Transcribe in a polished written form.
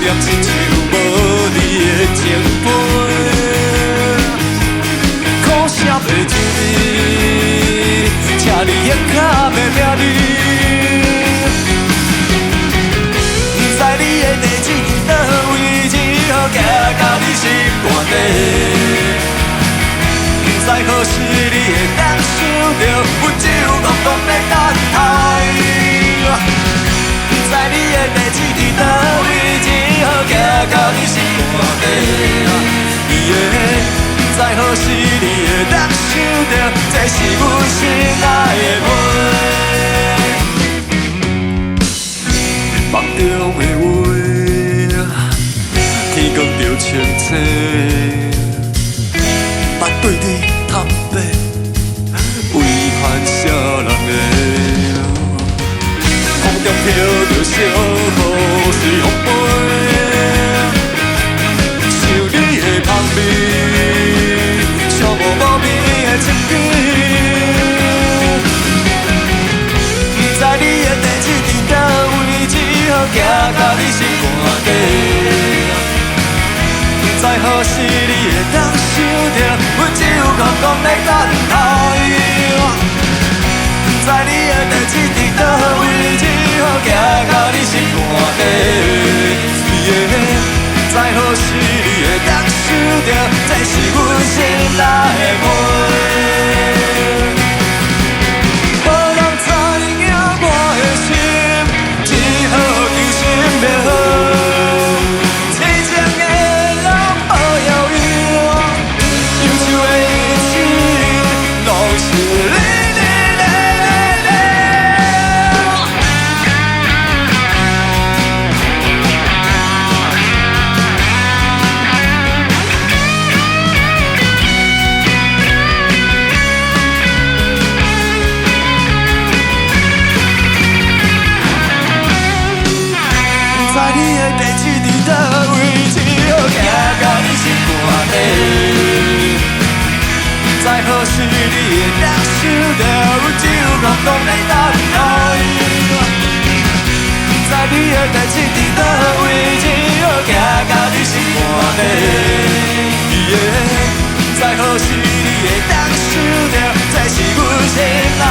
念亲像无你的情杯，苦涩袂醉，请你用脚的名字。不知你的地址伫倒位，只好行到你心肝底。不知何时你会当想到，阮只有戆戆在等待。不知你的地址伫倒位，只好行到你心肝底。不知何时你会当想到，这是阮心爱的花。梦中的话，天光就清醒。目对你坦白，为番少人的，风中飘着小雨随风飞，想你的香味，寂寞无边的情悲。不知你的地址伫倒位，只好行到你心肝底。不知何时你会当想到，阮只有戆戆在等待。不知你的地址伫倒位，只好行到你心肝底。不知何时你会当想到，这是阮心爱的花。无人知影我的心，只好求心要好。不知何时你会当想到，阮只有戆戆在等待。不知你的地址伫倒位，只好行到你心肝底。不知何时你会当想到，这是阮心爱。